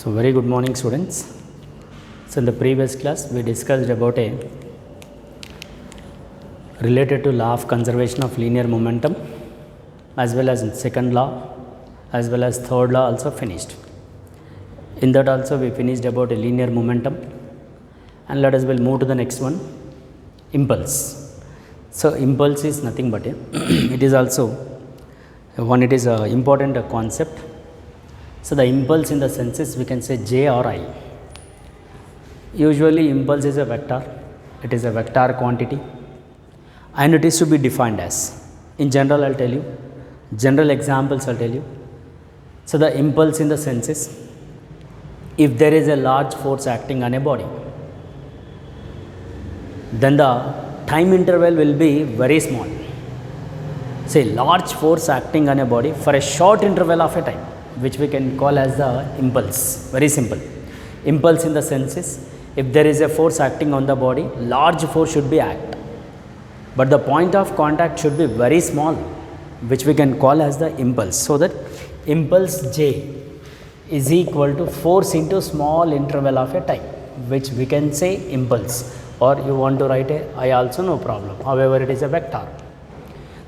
So very good morning students. So in the previous class we discussed about a related to law of conservation of linear momentum as well as in second law as well as third law also finished. In that also we finished about a linear momentum, and let us will move to the next one, impulse. So impulse is nothing but a it is also one, it is a important concept. So the impulse in the senses we can say J or I. Usually impulse is a vector, it is a vector quantity and it is to be defined as, in general I'll tell you, general examples I'll tell you. So the impulse in the senses, if there is a large force acting on a body, then the time interval will be very small. Say large force acting on a body for a short interval of a time, which we can call as the impulse. Very simple. Impulse in the senses, if there is a force acting on the body, large force should be act, but the point of contact should be very small, which we can call as the impulse. So that impulse J is equal to force into small interval of a time, which we can say impulse, or you want to write a I also, no problem. However, it is a vector.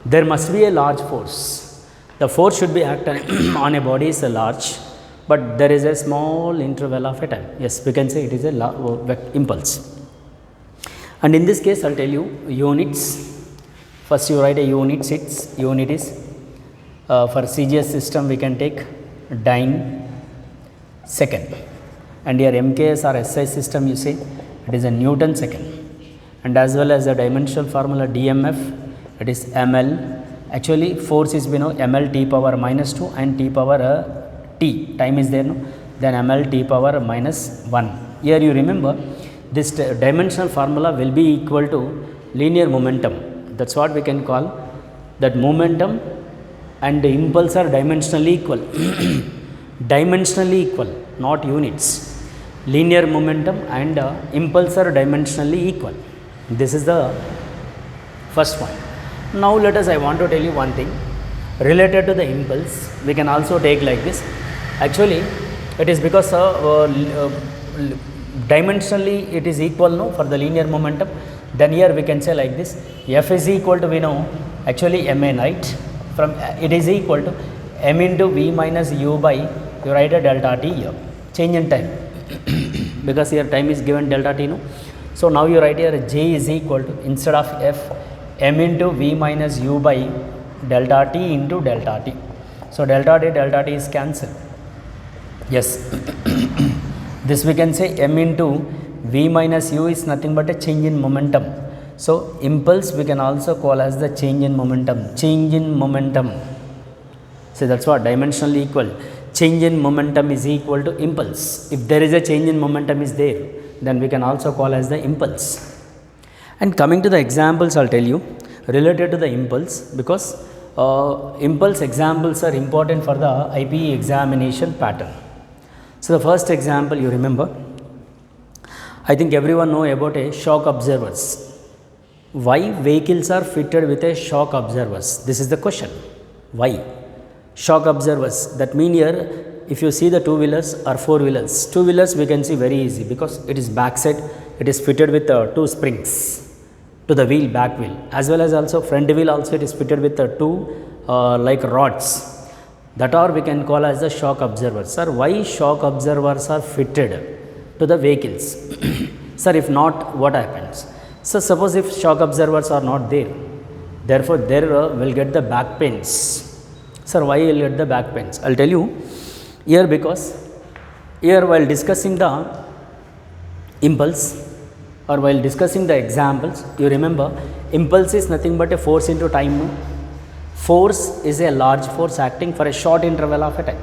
There must be a large force. The force should be acted on a body is a large, but there is a small interval of a time. Yes, we can say it is a impulse. And in this case, I'll tell you units. First, you write a unit. Its unit is for CGS system we can take dyne second, and here MKS or SI system you say it is a Newton second, and as well as the dimensional formula DMF, it is ml. Actually force is ml t power minus 2 and t power t, time is there, no? Then ml t power minus 1. Here you remember this dimensional formula will be equal to linear momentum. That's what we can call that momentum and the impulse are dimensionally equal. Dimensionally equal, not units. Linear momentum and impulse are dimensionally equal. This is the first point. Now let us, I want to tell you one thing related to the impulse. We can also take like this. Actually it is because dimensionally it is equal, no, for the linear momentum. Then here we can say like this, F is equal to, we know actually ma, right? From it is equal to m into v minus u by, you write a delta t here, change in time because here time is given delta t, no. So now you write here J is equal to, instead of F, m into v minus u by delta t into delta t. So delta t is cancelled. Yes. This we can say m into v minus u is nothing but a change in momentum. So impulse we can also call as the change in momentum. Change in momentum. So that's what dimensionally equal. Change in momentum is equal to impulse. If there is a change in momentum is there, then we can also call as the impulse. And coming to the examples, I'll tell you related to the impulse, because impulse examples are important for the IPE examination pattern. So the first example you remember, I think everyone know about a shock absorbers. Why vehicles are fitted with a shock absorbers? This is the question. Why? Shock absorbers, that mean here if you see the two wheelers or four wheelers, two wheelers we can see very easy because it is backside, it is fitted with two springs to the wheel, back wheel, as well as also front wheel also it is fitted with two like rods, that are we can call as the shock absorbers. Sir, why shock absorbers are fitted to the vehicles? Sir, if not, what happens? So suppose if shock absorbers are not there, therefore there will get the back pains. Sir, why will get the back pains? I'll tell you here, because here while discussing the impulse or while discussing the examples, you remember impulse is nothing but a force into time. No? Force is a large force acting for a short interval of a time.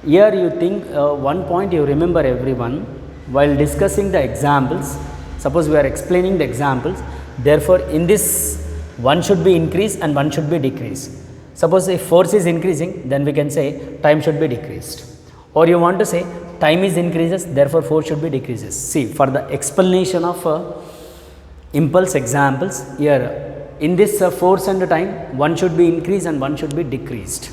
Here you think one point you remember everyone, while discussing the examples, suppose we are explaining the examples, therefore in this one should be increased and one should be decreased. Suppose if force is increasing, then we can say time should be decreased, or you want to say time is increases, therefore force should be decreases. See, for the explanation of impulse examples, here in this force and time, one should be increased and one should be decreased.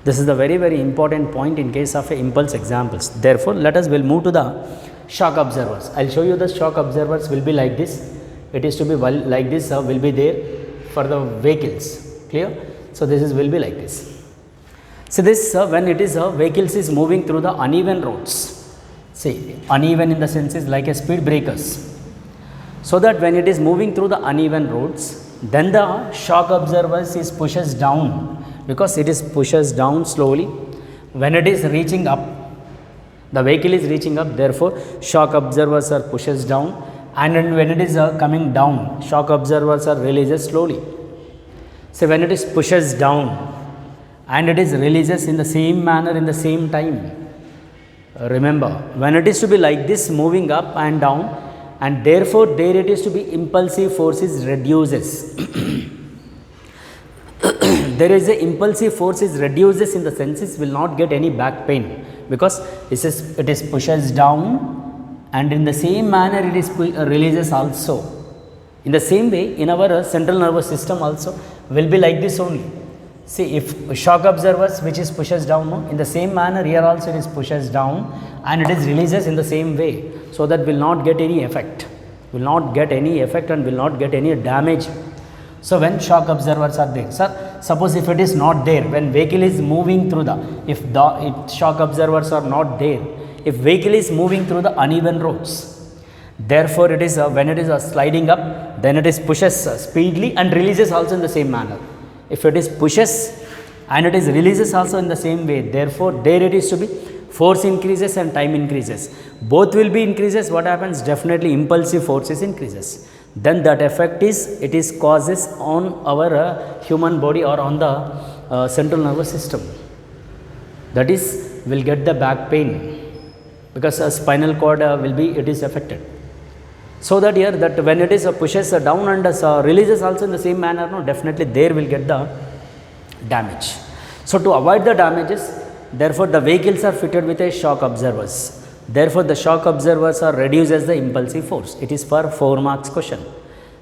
This is the very, very important point in case of impulse examples. Therefore, will move to the shock observers. I will show you the shock observers will be like this. It is to be like this will be there for the vehicles. Clear? So, this is will be like this. So, this when it is vehicles is moving through the uneven roads. See, uneven in the sense is like a speed breakers. So that when it is moving through the uneven roads, then the shock observers is pushes down, because it is pushes down slowly. When it is reaching up, the vehicle is reaching up, therefore shock observers are pushes down, and when it is coming down, shock observers are releases slowly. So when it is pushes down and it is releases in the same manner in the same time. Remember, when it is to be like this moving up and down, and therefore there it is to be impulsive force is reduces. There is a impulsive force is reduces in the senses will not get any back pain, because it is pushes down, and in the same manner it is releases also. In the same way, in our central nervous system also will be like this only. See, if shock observers which is pushes down, no, in the same manner here also it is pushes down and it is releases in the same way, so that will not get any effect, and will not get any damage. So when shock observers are there, sir, suppose if it is not there, when vehicle is moving through if shock observers are not there, if vehicle is moving through the uneven roads, therefore it is when it is sliding up, then it is pushes speedily and releases also in the same manner. If it is pushes and it is releases also in the same way, therefore there it is to be force increases and time increases. Both will be increases. What happens? Definitely impulsive forces increases. Then that effect is, it is causes on our human body or on the central nervous system. That is, will get the back pain, because a spinal cord will be, it is affected. So that here, that when it is pushes down and releases also in the same manner, no, definitely there will get the damage. So to avoid the damages, therefore the vehicles are fitted with a shock observers. Therefore the shock observers are reduces the impulsive force. It is for 4 marks question.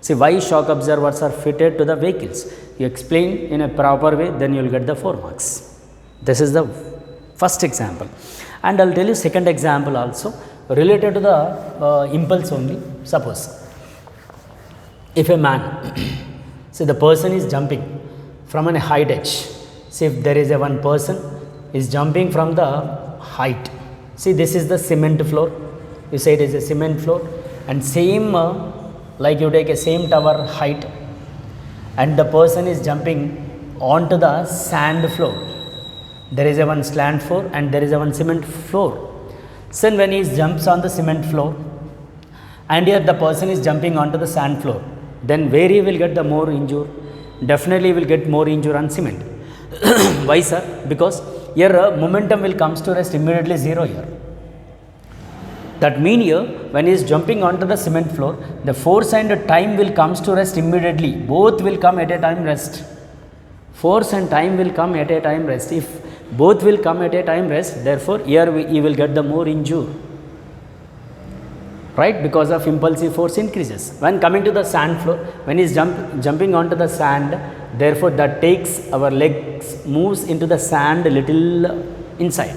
See, why shock observers are fitted to the vehicles? You explain in a proper way, then you will get the 4 marks. This is the first example, and I will tell you second example also related to the impulse only. Suppose if a man, say the person is jumping from a height edge. See, if there is a one person is jumping from the height. See, this is the cement floor. You say it is a cement floor, and same like you take a same tower height, and the person is jumping onto the sand floor. There is a one slant floor and there is a one cement floor. So when he jumps on the cement floor, and here the person is jumping onto the sand floor, then where he will get the more injury? Definitely will get more injury on cement. Why, sir? Because here momentum will comes to rest immediately 0 here. That mean here, when he is jumping onto the cement floor, the force and the time will comes to rest immediately. Both will come at a time rest. Force and time will come at a time rest. If both will come at a time rest, therefore here he will get the more injury, right? Because of impulsive force increases. When coming to the sand floor, when he is jumping onto the sand, therefore that takes our legs moves into the sand little inside.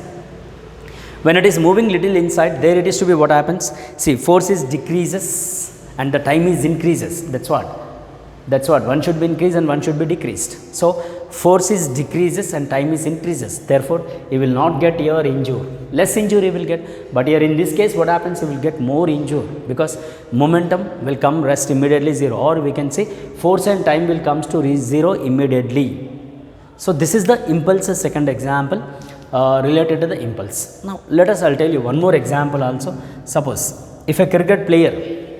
When it is moving little inside, there it is to be what happens? See, force is decreases and the time is increases. That's what one should be increased and one should be decreased. So force is decreases and time is increases. Therefore, he will not get your injury. Less injury he will get, but here in this case what happens? He will get more injury, because momentum will come rest immediately 0, or we can say force and time will comes to reach 0 immediately. So this is the impulse second example related to the impulse. Now I'll tell you one more example also. Suppose if a cricket player,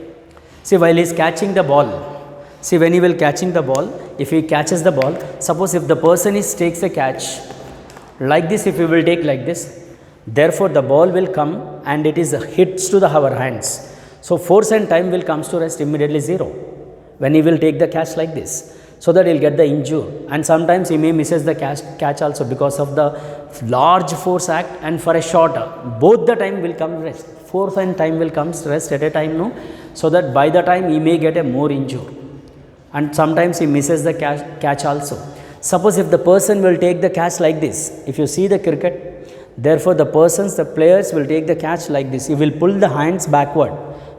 see, while he is catching the ball, see, when he will catching the ball, if he catches the ball, suppose if the person takes the catch like this, if he will take like this, therefore the ball will come and it is hits to our hands. So force and time will comes to rest immediately 0 when he will take the catch like this, so that he will get the injury, and sometimes he may misses the catch also because of the large force act, and for a shorter, both the time will come rest. Force and time will come rest at a time, no, so that by the time he may get a more injury, and sometimes he misses the catch also. Suppose if the person will take the catch like this, if you see the cricket, therefore the players will take the catch like this. He will pull the hands backward.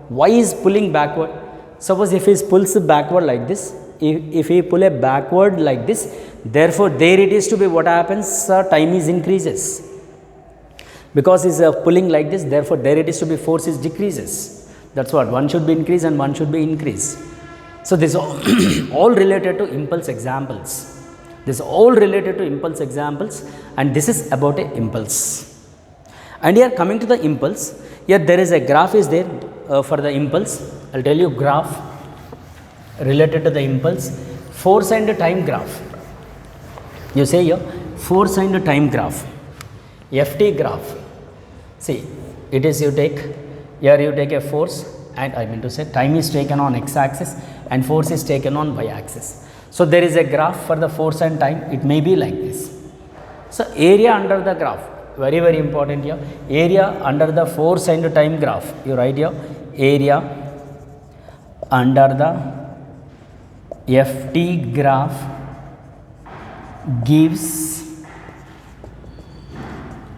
Why is pulling backward? Suppose if he pulls backward like this, if he pull a backward like this, therefore there it is to be what happens, time is increases. Because he is pulling like this, therefore there it is to be force is decreases. That's what, one should be increased and one should be increased. So this is all related to impulse examples. This is all related to impulse examples, and this is about a impulse. And here coming to the impulse, here there is a graph is there for the impulse. I will tell you graph related to the impulse, force and time graph. You say here force and time graph, FT graph. See, it is you take, here you take a force, and I mean to say time is taken on x axis and force is taken on y axis. So there is a graph for the force and time, it may be like this. So area under the graph, very important here, area under the force and time graph, you write here area under the FT graph gives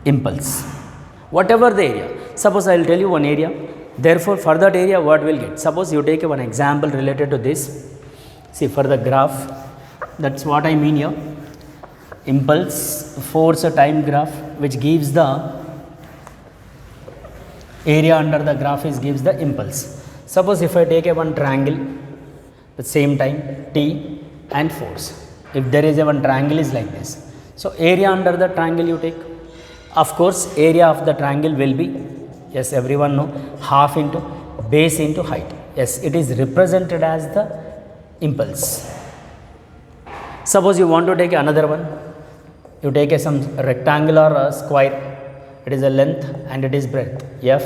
impulse, whatever the area. Suppose I will tell you one area, therefore for that area what will get. Suppose you take one example related to this. See, for the graph, that's what I mean here, impulse, force, time graph, which gives the area under the graph is gives the impulse. Suppose if I take a one triangle, the same time T and force, if there is a one triangle is like this. So area under the triangle you take, of course area of the triangle will be, yes everyone know, half into base into height. Yes, it is represented as the impulse. Suppose you want to take another one, you take some rectangle or a square, it is a length and it is breadth, F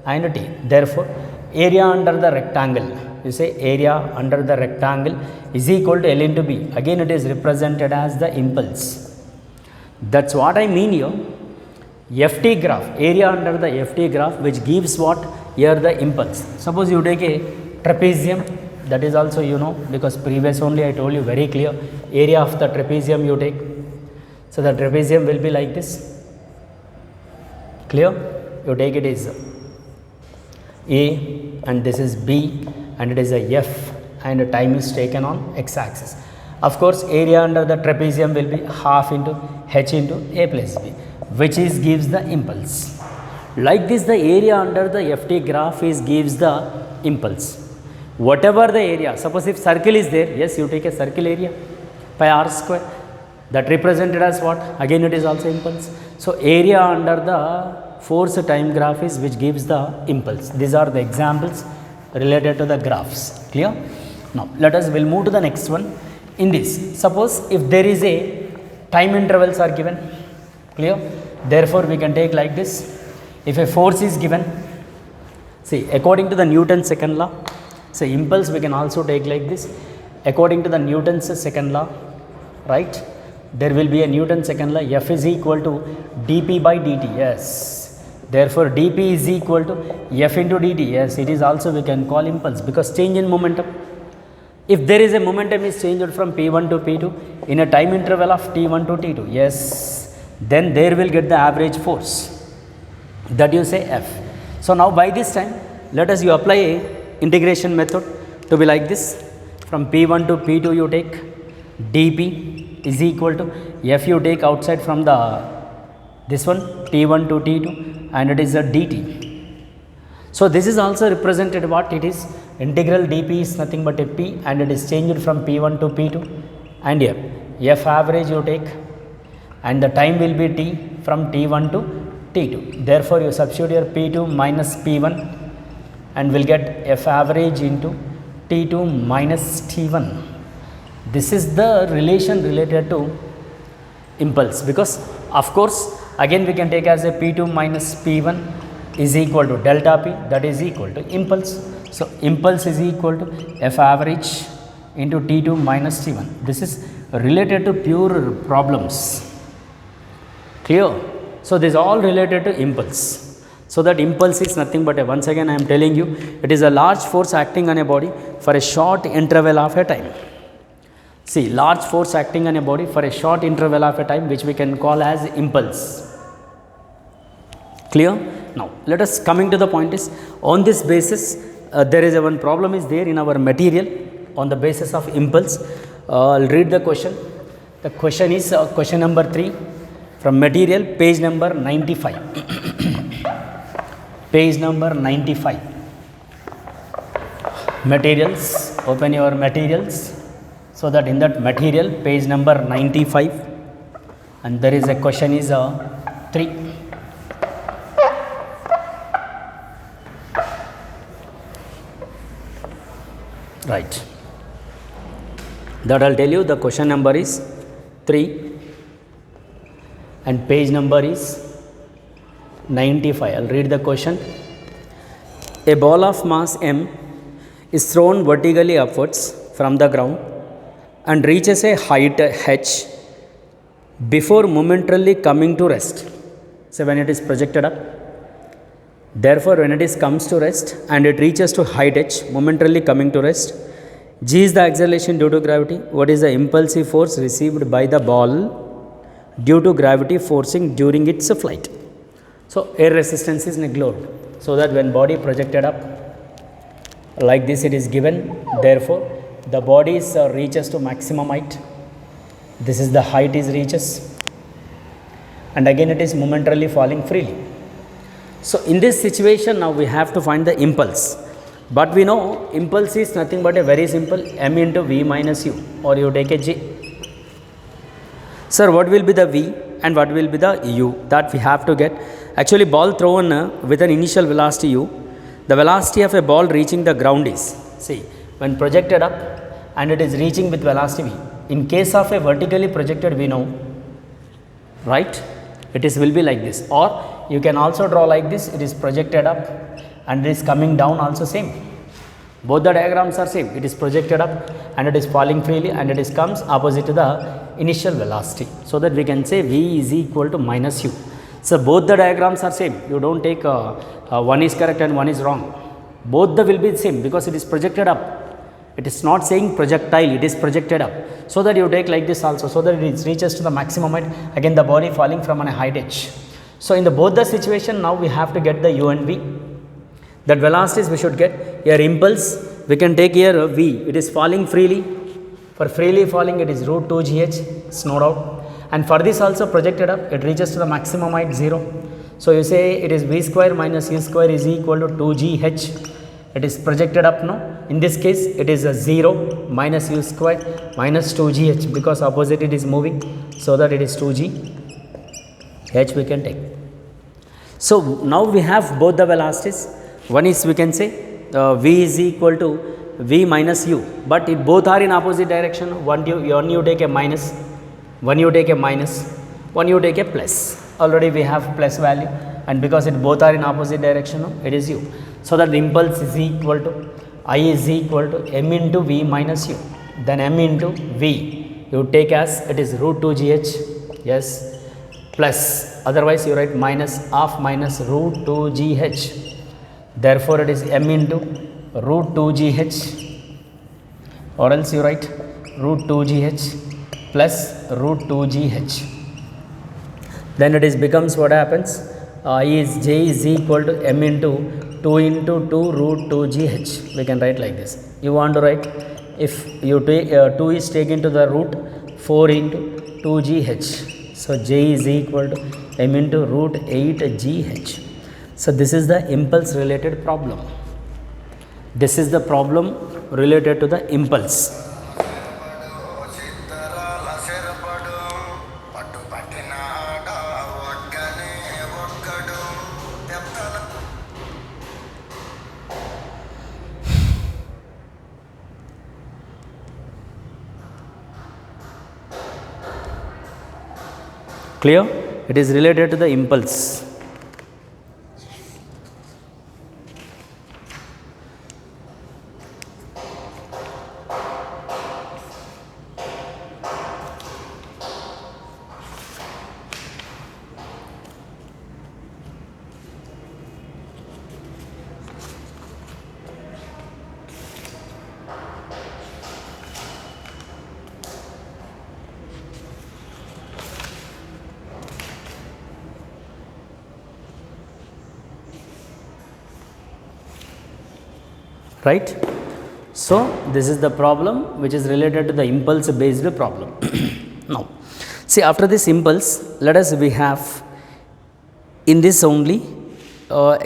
and T. Therefore area under the rectangle, you say area under the rectangle is equal to L into B. Again it is represented as the impulse. That's what I mean here. FT graph, area under the FT graph, which gives what? Here the impulse. Suppose you take a trapezium, that is also you know, because previous only I told you very clear, area of the trapezium you take. So the trapezium will be like this. Clear? You take it is A and this is B and it is a F and the time is taken on x axis. Of course area under the trapezium will be half into H into A plus B, which is gives the impulse. Like this the area under the FT graph is gives the impulse. Whatever the area, suppose if circle is there, yes you take a circle area pi r square, that represented as what? Again it is also impulse. So area under the force time graph is which gives the impulse. These are the examples related to the graphs. Clear? Now let us will move to the next one. In this, suppose if there is a time intervals are given, clear? Therefore we can take like this. If a force is given, see according to the Newton's second law, say impulse we can also take like this. According to the Newton's second law, right? There will be a Newton's second law, F is equal to dP by dt. Yes. Therefore dP is equal to F into dt. Yes, it is also we can call impulse because change in momentum. If there is a momentum is changed from P1 to P2 in a time interval of T1 to T2, yes, then there will get the average force, that you say F. So now by this time, let us you apply a integration method to be like this. From P1 to P2 you take dP is equal to F you take outside from the this one T1 to T2 and it is a dt. So this is also represented what it is, integral dP is nothing but a P and it is changed from P1 to P2 and here F average you take and the time will be T from T1 to T2. Therefore you substitute here P2 minus P1 and will get F average into T2 minus T1. This is the relation related to impulse, because of course again we can take as a P2 minus P1 is equal to delta P, that is equal to impulse. So impulse is equal to F average into T2 minus T1. This is related to pure problems. Clear? So this is all related to impulse. So that impulse is nothing but once again I am telling you, it is a large force acting on a body for a short interval of a time. See, large force acting on a body for a short interval of a time, which we can call as impulse. Clear? Now let us coming to the point is, on this basis there is a one problem is there in our material on the basis of impulse. I'll read the question. The question is question number 3 from material, page number 95. Page number 95. Materials, open your materials, so that in that material, page number 95, and there is a question is 3. Right. That I'll tell you, the question number is 3 and page number is 95. I'll read the question. A ball of mass m is thrown vertically upwards from the ground and reaches a height h before momentarily coming to rest. So when it is projected up, therefore when it is comes to rest and it reaches to height h, momentarily coming to rest, g is the acceleration due to gravity. What is the impulsive force received by the ball due to gravity forcing during its flight? So air resistance is neglected, so that when body projected up like this, it is given, therefore the body is reaches to maximum height. This is the height is reaches, and again it is momentarily falling freely. So in this situation, now we have to find the impulse, but we know impulse is nothing but a very simple m into v minus u, or you take a g. Sir, what will be the v and what will be the u? That we have to get. Actually, ball thrown with an initial velocity u, the velocity of a ball reaching the ground is, see, when projected up and it is reaching with velocity v. In case of a vertically projected, we know, right, it is will be like this, or you can also draw like this, it is projected up and it is coming down also same. Both the diagrams are same. It is projected up and it is falling freely, and it is comes opposite to the initial velocity, so that we can say v is equal to minus u. So both the diagrams are same. You don't take one is correct and one is wrong. Both the will be the same because it is projected up. It is not saying projectile, it is projected up. So that you take like this also, so that it reaches to the maximum height. Again the body falling from a height h. So in the both the situation, now we have to get the u and v. That velocities we should get. Here impulse, we can take here v. It is falling freely. For freely falling, it is root 2 gh. It's no doubt. And for this also projected up, it reaches to the maximum height 0. So you say it is v square minus u square is equal to 2 gh. It is projected up, no? In this case, it is a 0 minus u square minus 2 gh, because opposite it is moving, so that it is 2 g h we can take. So now we have both the velocities. One is we can say v is equal to v minus u, but if both are in opposite direction, one you take a minus, one you take a minus, one you take a plus. Already we have plus value, and because it both are in opposite direction, no, it is u. So that the impulse is equal to I is equal to m into v minus u. Then m into v you take as it is root 2 gh, yes, plus, otherwise you write minus half minus root 2 gh. Therefore it is m into root 2 gh, or else you write root 2 gh plus root 2 gh. Then it is becomes what happens, j is equal to m into 2 into 2 root 2 gh. We can write like this. You want to write, if you take 2 is taken to the root, 4 into 2 gh. So j is equal to m into root 8 gh. So this is the impulse related problem. This is the problem related to the impulse. Clear? It is related to the impulse. right? So this is the problem which is related to the impulse based problem. Now see, after this impulse, let us we have in this only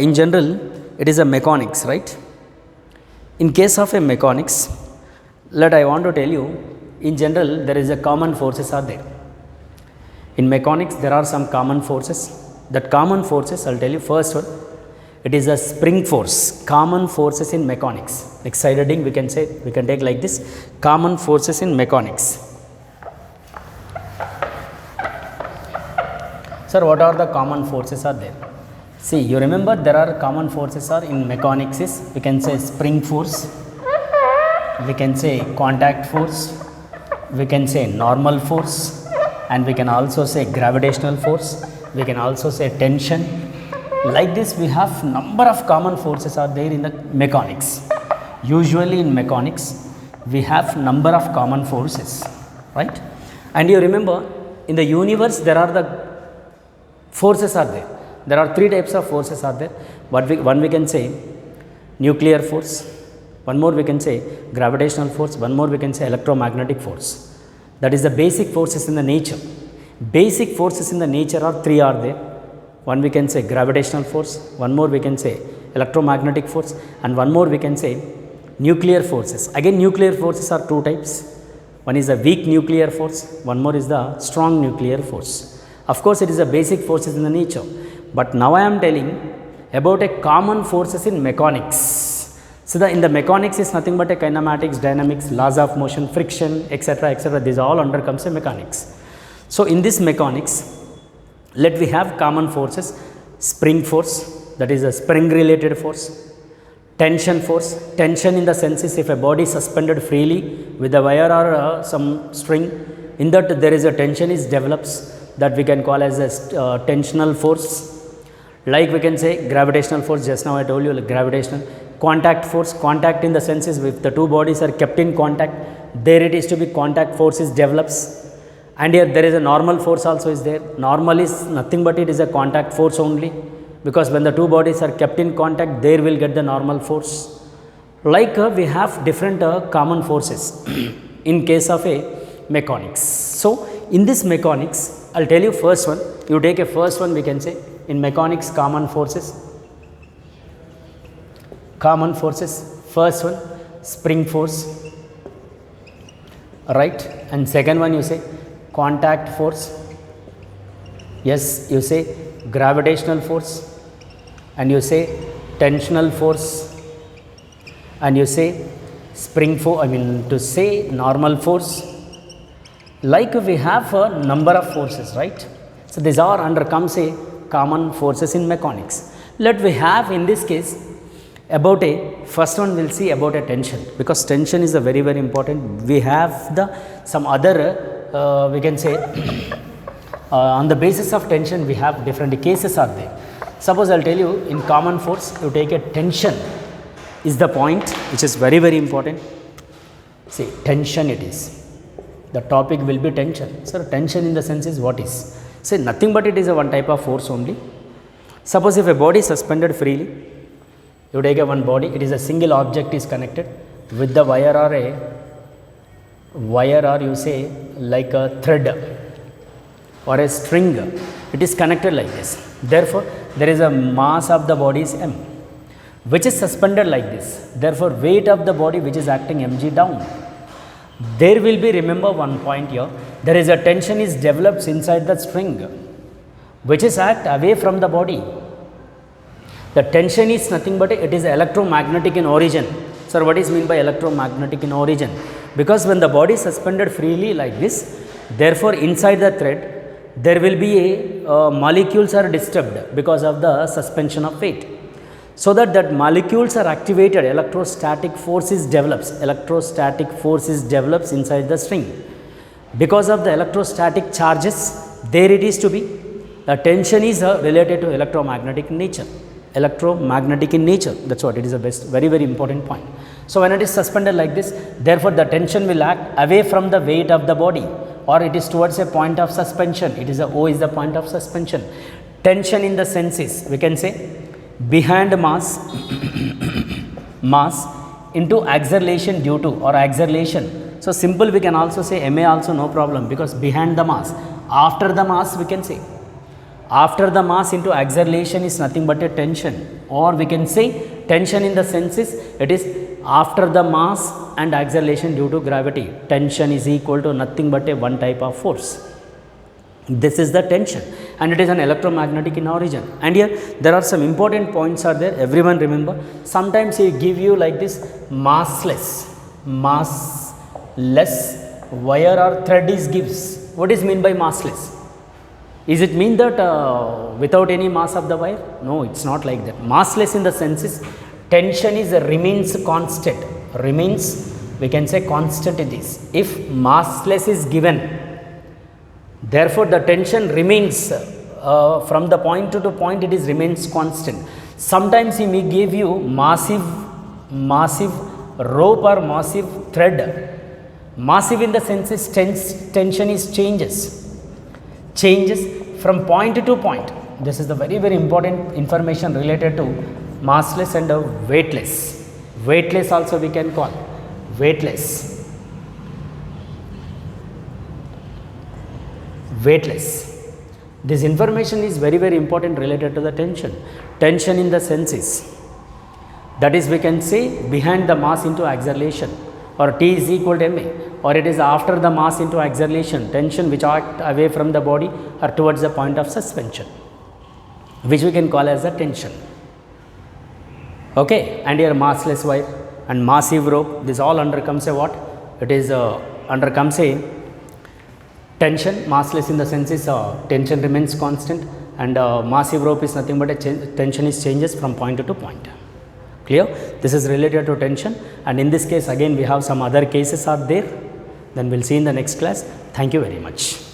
in general it is a mechanics, right? In case of a mechanics, let I want to tell you, in general there is a common forces are there. In mechanics there are some common forces. That common forces, I'll tell you first one, it is a spring force. Common forces in mechanics, next heading we can say, we can take like this, common forces in mechanics. Sir, what are the common forces are there? See, you remember there are common forces are in mechanics is, we can say spring force, we can say contact force, we can say normal force, and we can also say gravitational force, we can also say tension. Like this we have number of common forces are there in the mechanics. Usually in mechanics we have number of common forces, right? And you remember in the universe there are the forces are there. There are three types of forces are there. One we can say nuclear force, one more we can say gravitational force, one more we can say electromagnetic force. That is the basic forces in the nature. Basic forces in the nature are three are there. One we can say gravitational force, one more we can say electromagnetic force, and one more we can say nuclear forces. Again nuclear forces are two types. One is a weak nuclear force, one more is the strong nuclear force. Of course it is a basic forces in the nature, but now I am telling about a common forces in mechanics. So in the mechanics is nothing but a kinematics, dynamics, laws of motion, friction, etc., etc. These all under comes a mechanics. So in this mechanics, let we have common forces: spring force, that is a spring related force; tension force, tension in the sense is if a body is suspended freely with a wire or some string, in that there is a tension is develops, that we can call as a tensional force. Like we can say gravitational force, just now I told you, like gravitational. Contact force, contact in the sense is if the two bodies are kept in contact, there it is to be contact force is develops. And here there is a normal force also is there. Normal is nothing but it is a contact force only, because when the two bodies are kept in contact, there will get the normal force. Like we have different common forces in case of a mechanics. So in this mechanics, I'll tell you first one, you take a first one we can say in mechanics common forces. Common forces, first one spring force, right? And second one you say contact force, yes, you say gravitational force, and you say tensional force, and you say spring force, I mean to say normal force. Like we have a number of forces, right? So these are under comes a common forces in mechanics. Let we have in this case about a first one we'll see about a tension, because tension is a very very important. We have the some other we can say on the basis of tension we have different cases are there. Suppose I'll tell you in common force you take a tension is the point which is very very important. See, tension it is, the topic will be tension. Sir, tension in the sense is what is? Say nothing but it is a one type of force only. Suppose if a body is suspended freely, you take a one body, it is a single object is connected with the wire or you say like a thread or a string, it is connected like this. Therefore, there is a mass of the body is m, which is suspended like this. Therefore, weight of the body which is acting mg down. There will be, remember one point here, there is a tension is develops inside the string which is act away from the body. The tension is nothing but it is electromagnetic in origin. Sir, what is mean by electromagnetic in origin? Because when the body is suspended freely like this, therefore inside the thread there will be a molecules are disturbed because of the suspension of weight. So that molecules are activated, electrostatic forces develops. Electrostatic forces develops inside the string. Because of the electrostatic charges, there it is to be. The tension is related to electromagnetic nature. Electromagnetic in nature, that's what it is, the best, very very important point. So when it is suspended like this, therefore the tension will act away from the weight of the body, or it is towards a point of suspension. It is O is the point of suspension. Tension in the sense is, we can say behind mass into acceleration due to or acceleration. So simple, we can also say ma also, no problem, because behind the mass, after the mass we can say, after the mass into acceleration is nothing but a tension, or we can say tension in the sense is it is after the mass and acceleration due to gravity. Tension is equal to nothing but a one type of force. This is the tension, and it is an electromagnetic in origin. And here there are some important points are there, everyone remember. Sometimes he give you like this massless wire or thread is gives. What is mean by massless? Is it mean that without any mass of the wire? No, it's not like that. Massless in the sense is tension is remains constant, remains, we can say constant it is. If massless is given, therefore the tension remains from the point to point, it is remains constant. Sometimes he may give you massive rope or massive thread. Massive in the sense is tension is changes from point to point. This is the very important information related to massless and weightless. Weightless also we can call weightless. This information is very important related to the tension. Tension in the sense is, that is we can say behind the mass into acceleration, or T is equal to ma, or it is after the mass into acceleration, tension which act away from the body or towards the point of suspension, which we can call as a tension. Okay, and here massless wire and massive rope, this all undercomes a what? It is undercomes a tension. Massless in the sense is tension remains constant, and massive rope is nothing but a tension is changes from point to point. Clear? This is related to tension, and in this case again we have some other cases are there. Then we will see in the next class. Thank you very much.